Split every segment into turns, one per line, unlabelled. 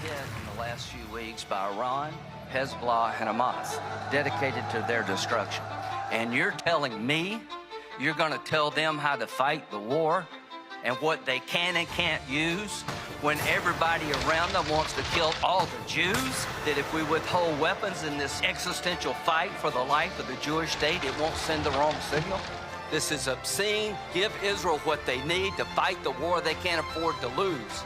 hit in the last few weeks by Iran, Hezbollah, and Hamas, dedicated to their destruction. And you're telling me you're going to tell them how to fight the war and what they can and can't use when everybody around them wants to kill all the Jews? That if we withhold weapons in this existential fight for the life of the Jewish state, it won't send the wrong signal? This is obscene. Give Israel what they need to fight the war they can't afford to lose.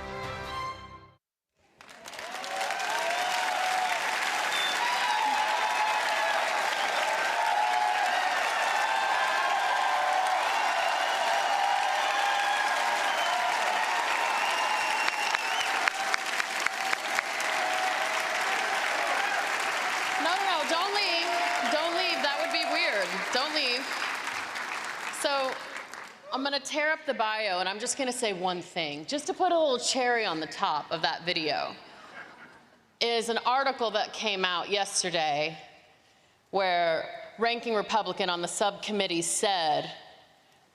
I'm going to tear up the bio, and I'm just going to say one thing, just to put a little cherry on the top of that video, is an article that came out yesterday where ranking Republican on the subcommittee said,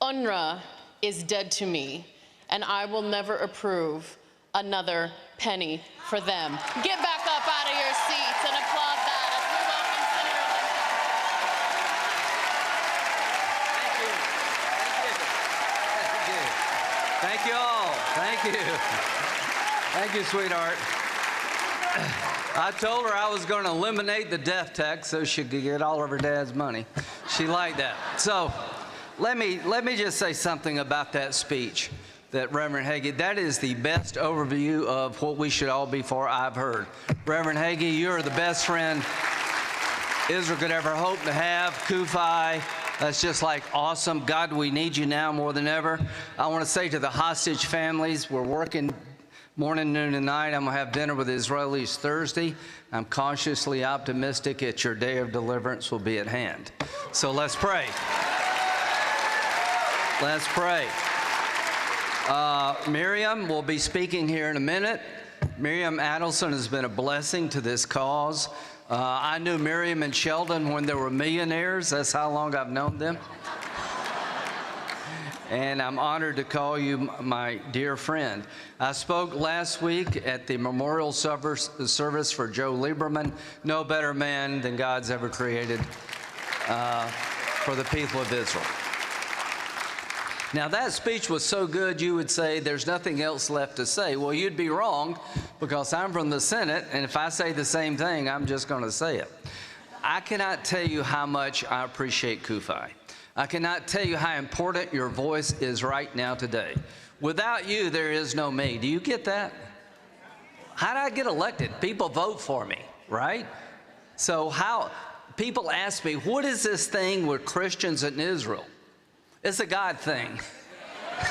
UNRWA is dead to me, and I will never approve another penny for them. Get back up out of your seats and applaud that as we welcome Senator Lindsey.
Thank you all. Thank you. Thank you, sweetheart. I told her I was going to eliminate the death tax so she could get all of her dad's money. She liked that. So let me just say something about that speech that Reverend Hagee, that is the best overview of what we should all be for I've heard. Reverend Hagee, you're the best friend Israel could ever hope to have. CUFI, that's just like awesome. God, we need you now more than ever. I want to say to the hostage families, we're working morning, noon, and night. I'm going to have dinner with the Israelis Thursday. I'm cautiously optimistic that your day of deliverance will be at hand. So let's pray. Let's pray. Miriam will be speaking here in a minute. Miriam Adelson has been a blessing to this cause. I knew Miriam and Sheldon when they were millionaires. That's how long I've known them. And I'm honored to call you my dear friend. I spoke last week at the memorial service for Joe Lieberman. No better man than God's ever created for the people of Israel. Now, that speech was so good, you would say there's nothing else left to say. Well, you'd be wrong, because I'm from the Senate, and if I say the same thing, I'm just going to say it. I cannot tell you how much I appreciate CUFI. I cannot tell you how important your voice is right now today. Without you, there is no me. Do you get that? How did I get elected? People vote for me, right? So people ask me, what is this thing with Christians in Israel? It's a God thing.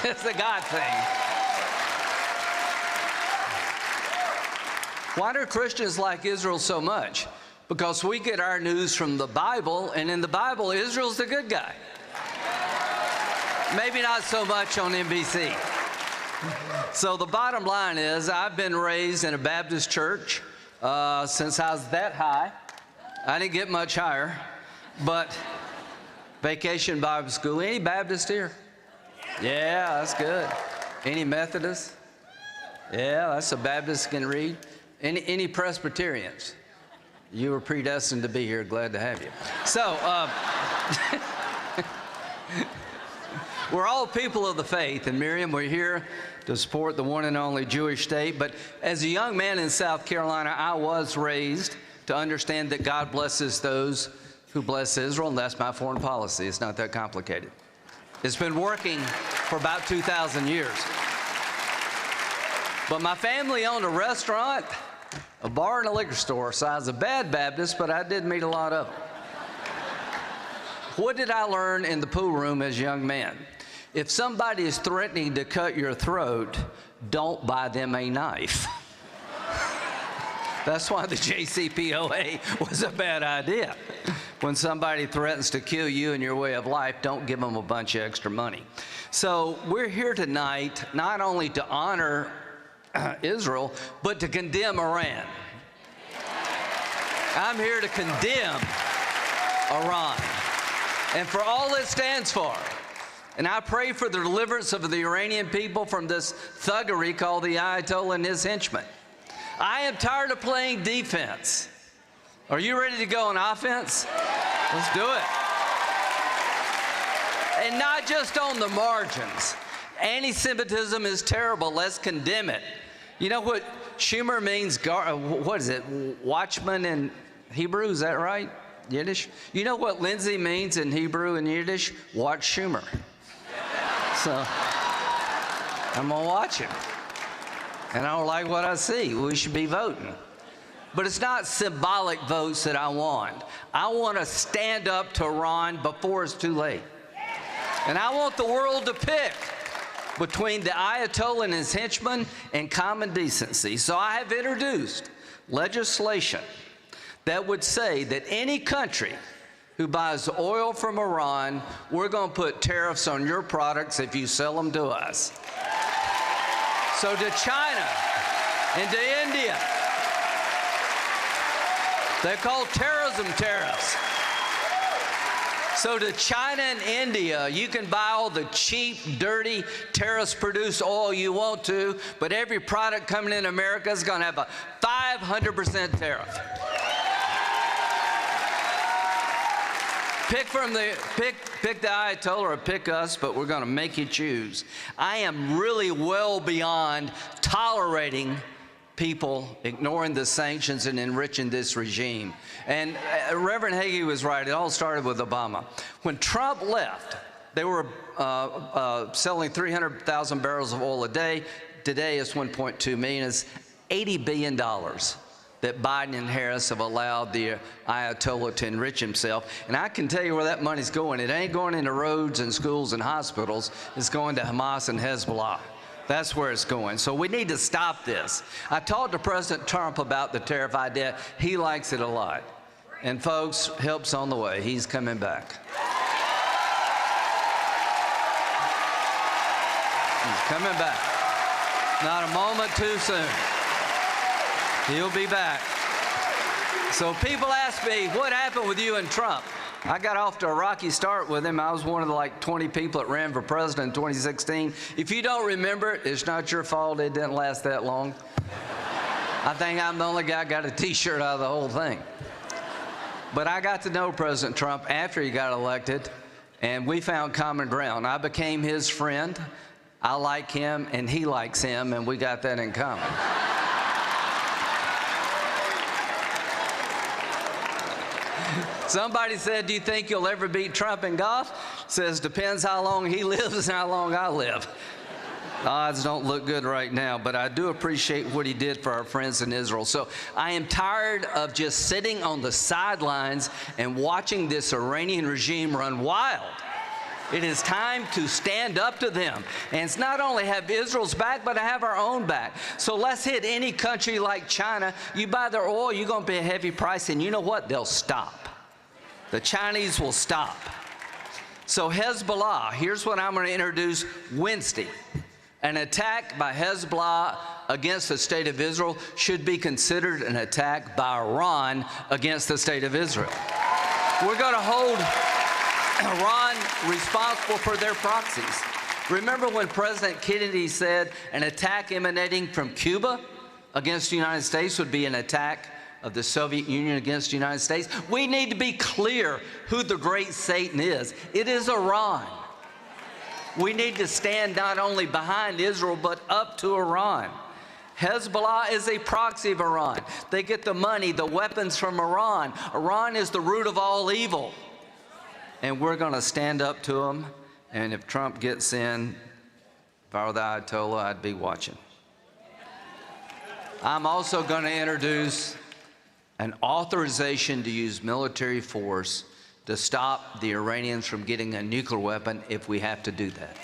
It's a God thing. Why do Christians like Israel so much? Because we get our news from the Bible, and in the Bible, Israel's the good guy. Maybe not so much on NBC. So the bottom line is, I've been raised in a Baptist church since I was that high. I didn't get much higher, but Vacation Bible School. Any Baptist here? Yeah, that's good. Any Methodist? Yeah, that's a Baptist can read. Any Presbyterians? You were predestined to be here. Glad to have you. So, we're all people of the faith, and Miriam, we're here to support the one and only Jewish state. But as a young man in South Carolina, I was raised to understand that God blesses those who bless Israel, and that's my foreign policy. It's not that complicated. It's been working for about 2,000 years. But my family owned a restaurant, a bar, and a liquor store, so I was a bad Baptist, but I did meet a lot of them. What did I learn in the pool room as a young man? If somebody is threatening to cut your throat, don't buy them a knife. That's why the JCPOA was a bad idea. When somebody threatens to kill you and your way of life, don't give them a bunch of extra money. So we're here tonight not only to honor Israel, but to condemn Iran. I'm here to condemn Iran and for all it stands for. And I pray for the deliverance of the Iranian people from this thuggery called the Ayatollah and his henchmen. I am tired of playing defense. Are you ready to go on offense? Let's do it. And not just on the margins. Anti-Semitism is terrible. Let's condemn it. You know what Schumer means? What is it? Watchman in Hebrew? Is that right? Yiddish? You know what Lindsey means in Hebrew and Yiddish? Watch Schumer. So I'm going to watch him. And I don't like what I see. We should be voting. But it's not symbolic votes that I want. I want to stand up to Iran before it's too late. And I want the world to pick between the Ayatollah and his henchmen and common decency. So I have introduced legislation that would say that any country who buys oil from Iran, we're going to put tariffs on your products if you sell them to us. So to China and to India, they're called terrorism tariffs. So to China and India, you can buy all the cheap, dirty, terrorist-produced oil you want to, but every product coming in America is going to have a 500% tariff. Pick the Ayatollah or pick us, but we're going to make you choose. I am really well beyond tolerating people ignoring the sanctions and enriching this regime. And Reverend Hagee was right. It all started with Obama. When Trump left, they were selling 300,000 barrels of oil a day. Today, it's 1.2 million. It's $80 billion that Biden and Harris have allowed the Ayatollah to enrich himself. And I can tell you where that money's going. It ain't going into roads and schools and hospitals. It's going to Hamas and Hezbollah. That's where it's going. So we need to stop this. I talked to President Trump about the tariff idea. He likes it a lot. And folks, help's on the way. He's coming back. He's coming back. Not a moment too soon. He'll be back. So people ask me, what happened with you and Trump? I got off to a rocky start with him. I was one of the 20 people that ran for president in 2016. If you don't remember it, it's not your fault. It didn't last that long. I think I'm the only guy got a T-shirt out of the whole thing. But I got to know President Trump after he got elected, and we found common ground. I became his friend. I like him, and he likes him, and we got that in common. Somebody said, do you think you'll ever beat Trump in golf? Says, depends how long he lives and how long I live. The odds don't look good right now, but I do appreciate what he did for our friends in Israel. So I am tired of just sitting on the sidelines and watching this Iranian regime run wild. It is time to stand up to them. And it's not only have Israel's back, but to have our own back. So let's hit any country like China. You buy their oil, you're going to pay a heavy price, and you know what? They'll stop. The Chinese will stop. So Hezbollah, here's what I'm going to introduce Wednesday. An attack by Hezbollah against the state of Israel should be considered an attack by Iran against the state of Israel. We're going to hold Iran responsible for their proxies. Remember when President Kennedy said an attack emanating from Cuba against the United States would be an attack of the Soviet Union against the United States? We need to be clear who the great Satan is. It is Iran. We need to stand not only behind Israel, but up to Iran. Hezbollah is a proxy of Iran. They get the money, the weapons from Iran. Iran is the root of all evil. And we're going to stand up to them. And if Trump gets in, if I were the Ayatollah, I'd be watching. I'm also going to introduce an authorization to use military force to stop the Iranians from getting a nuclear weapon if we have to do that.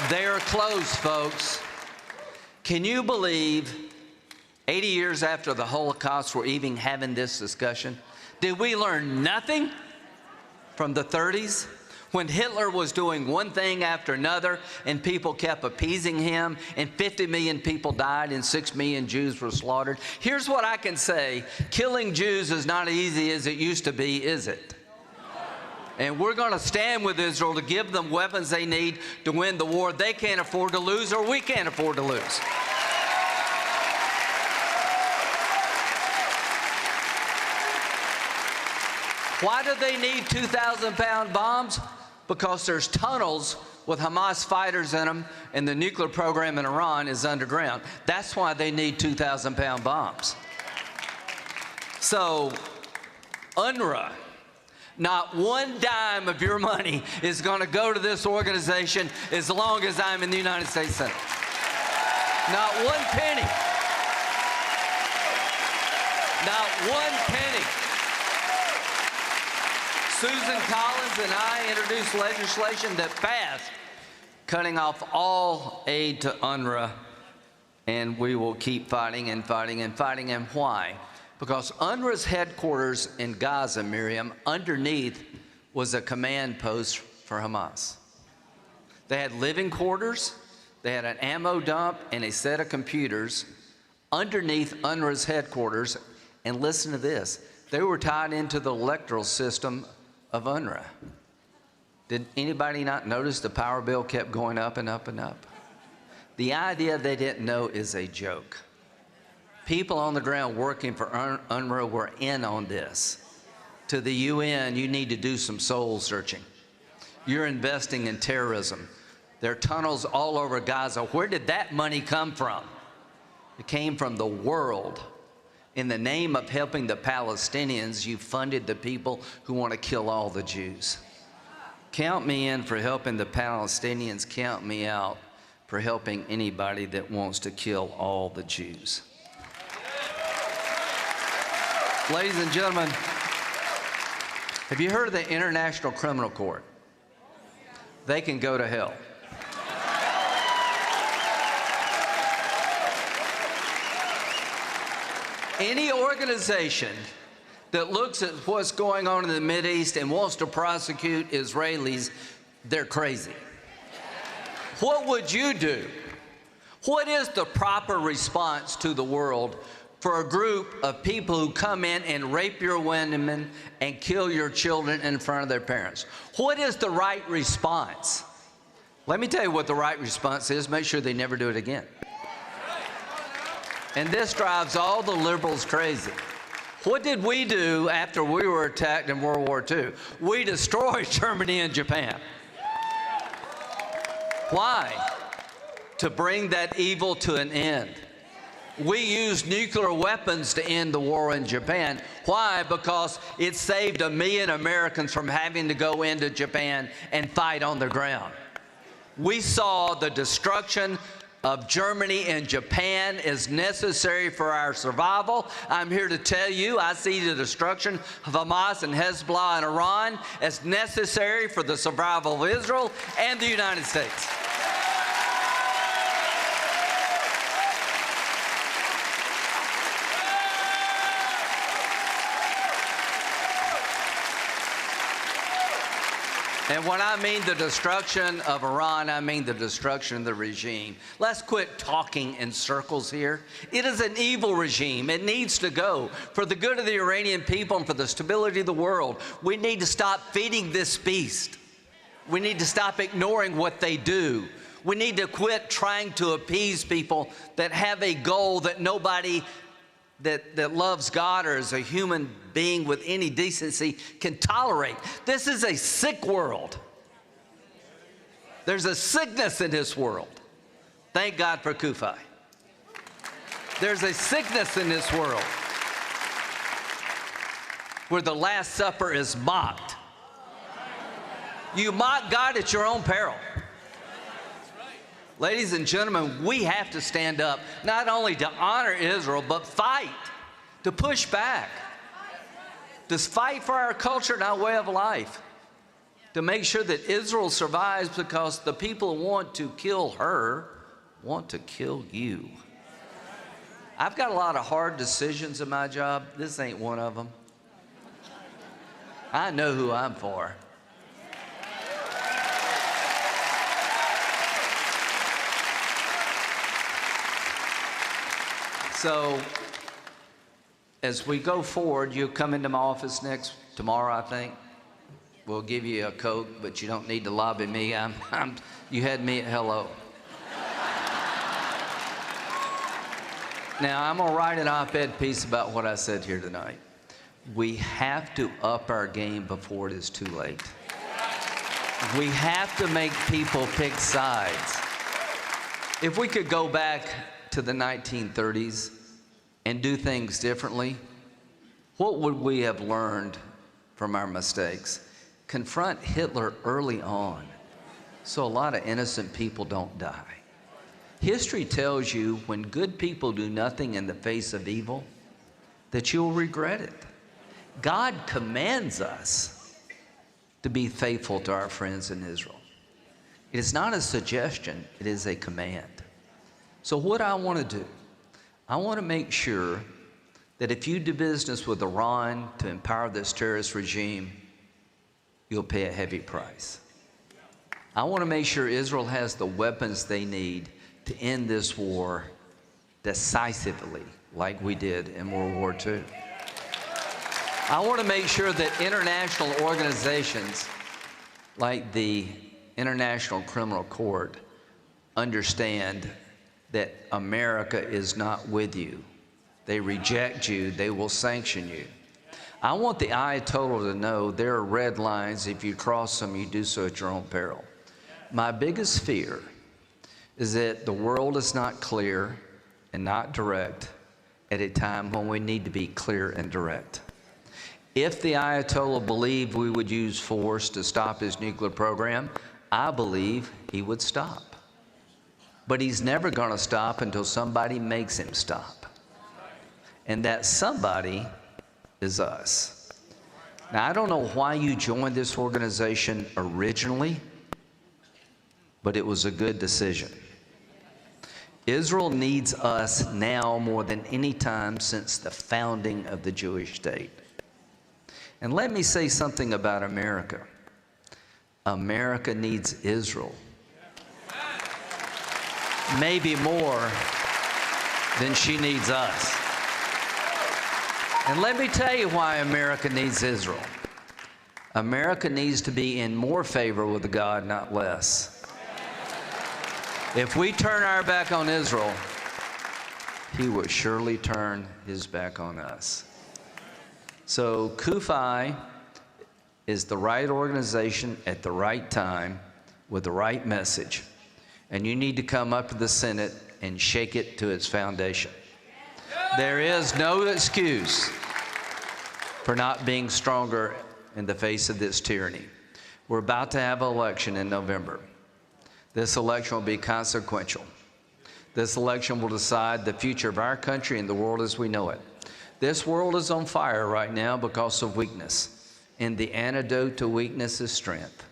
They are close, folks. Can you believe 80 years after the Holocaust we're even having this discussion? Did we learn nothing from the 30s? When Hitler was doing one thing after another and people kept appeasing him and 50 million people died and 6 million Jews were slaughtered. Here's what I can say. Killing Jews is not as easy as it used to be, is it? And we're going to stand with Israel to give them weapons they need to win the war they can't afford to lose, or we can't afford to lose. Why do they need 2,000-pound bombs? Because there's tunnels with Hamas fighters in them, and the nuclear program in Iran is underground. That's why they need 2,000-pound bombs. So, UNRWA, not one dime of your money is going to go to this organization as long as I'm in the United States Senate. Not one penny. Not one penny. Susan Collins and I introduced legislation that passed, cutting off all aid to UNRWA, and we will keep fighting and fighting and fighting. And why? Because UNRWA's headquarters in Gaza, Miriam, underneath was a command post for Hamas. They had living quarters, they had an ammo dump, and a set of computers underneath UNRWA's headquarters. And listen to this, they were tied into the electoral system of UNRWA. Did anybody not notice the power bill kept going up and up and up? The idea they didn't know is a joke. People on the ground working for UNRWA were in on this. To the UN, you need to do some soul searching. You're investing in terrorism. There are tunnels all over Gaza. Where did that money come from? It came from the world. In the name of helping the Palestinians, you funded the people who want to kill all the Jews. Count me in for helping the Palestinians. Count me out for helping anybody that wants to kill all the Jews. Ladies and gentlemen, have you heard of the International Criminal Court? They can go to hell. Any organization that looks at what's going on in the Mideast and wants to prosecute Israelis, they're crazy. What would you do? What is the proper response to the world for a group of people who come in and rape your women and kill your children in front of their parents? What is the right response? Let me tell you what the right response is. Make sure they never do it again. And this drives all the liberals crazy. What did we do after we were attacked in World War II? We destroyed Germany and Japan. Why? To bring that evil to an end. We used nuclear weapons to end the war in Japan. Why? Because it saved 1 million Americans from having to go into Japan and fight on the ground. We saw the destruction of Germany and Japan is necessary for our survival. I'm here to tell you, I see the destruction of Hamas and Hezbollah and Iran as necessary for the survival of Israel and the United States. And when I mean the destruction of Iran, I mean the destruction of the regime. Let's quit talking in circles here. It is an evil regime. It needs to go. For the good of the Iranian people and for the stability of the world, we need to stop feeding this beast. We need to stop ignoring what they do. We need to quit trying to appease people that have a goal that nobody that loves God or is a human being with any decency can tolerate. This is a sick world. There's a sickness in this world. Thank God for CUFI. There's a sickness in this world where the Last Supper is mocked. You mock God at your own peril. Ladies and gentlemen, we have to stand up, not only to honor Israel, but fight, to push back, to fight for our culture and our way of life, to make sure that Israel survives, because the people who want to kill her want to kill you. I've got a lot of hard decisions in my job. This ain't one of them. I know who I'm for. So, as we go forward, you come into my office tomorrow, I think. We'll give you a Coke, but you don't need to lobby me. You had me at hello. Now, I'm going to write an op-ed piece about what I said here tonight. We have to up our game before it is too late. We have to make people pick sides. If we could go back to the 1930s and do things differently, what would we have learned from our mistakes? Confront Hitler early on so a lot of innocent people don't die. History tells you when good people do nothing in the face of evil, that you'll regret it. God commands us to be faithful to our friends in Israel. It is not a suggestion, it is a command. So what I want to do, I want to make sure that if you do business with Iran to empower this terrorist regime, you'll pay a heavy price. I want to make sure Israel has the weapons they need to end this war decisively, like we did in World War II. I want to make sure that international organizations like the International Criminal Court understand that America is not with you. They reject you, they will sanction you. I want the Ayatollah to know there are red lines. If you cross them, you do so at your own peril. My biggest fear is that the world is not clear and not direct at a time when we need to be clear and direct. If the Ayatollah believed we would use force to stop his nuclear program, I believe he would stop. But he's never going to stop until somebody makes him stop. And that somebody is us. Now, I don't know why you joined this organization originally, but it was a good decision. Israel needs us now more than any time since the founding of the Jewish state. And let me say something about America. America needs Israel. Maybe more than she needs us. And let me tell you why America needs Israel. America needs to be in more favor with God, not less. If we turn our back on Israel, he will surely turn his back on us. So CUFI is the right organization at the right time with the right message. And you need to come up to the Senate and shake it to its foundation. There is no excuse for not being stronger in the face of this tyranny. We're about to have an election in November. This election will be consequential. This election will decide the future of our country and the world as we know it. This world is on fire right now because of weakness, and the antidote to weakness is strength.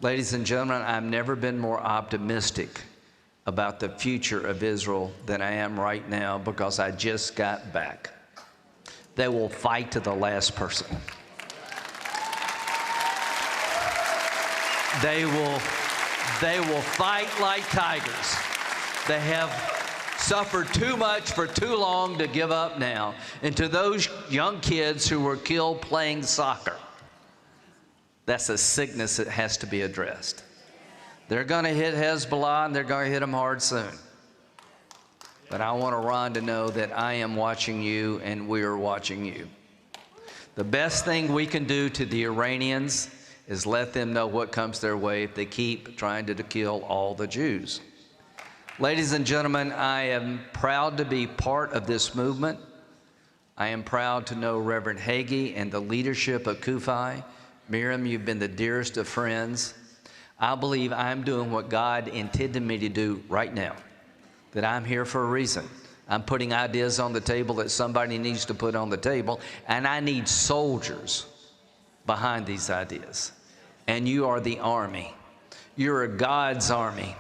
Ladies and gentlemen, I've never been more optimistic about the future of Israel than I am right now because I just got back. They will fight to the last person. They will fight like tigers. They have suffered too much for too long to give up now. And to those young kids who were killed playing soccer, that's a sickness that has to be addressed. They're going to hit Hezbollah, and they're going to hit them hard soon. But I want Iran to know that I am watching you, and we are watching you. The best thing we can do to the Iranians is let them know what comes their way if they keep trying to kill all the Jews. Ladies and gentlemen, I am proud to be part of this movement. I am proud to know Reverend Hagee and the leadership of CUFI. Miriam, you've been the dearest of friends. I believe I'm doing what God intended me to do right now, that I'm here for a reason. I'm putting ideas on the table that somebody needs to put on the table, and I need soldiers behind these ideas. And you are the army. You're a God's army.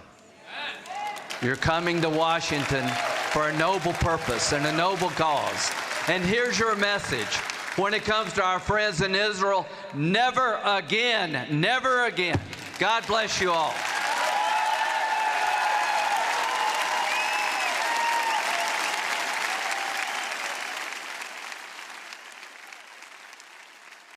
You're coming to Washington for a noble purpose and a noble cause. And here's your message. When it comes to our friends in Israel, never again, never again. God bless you all.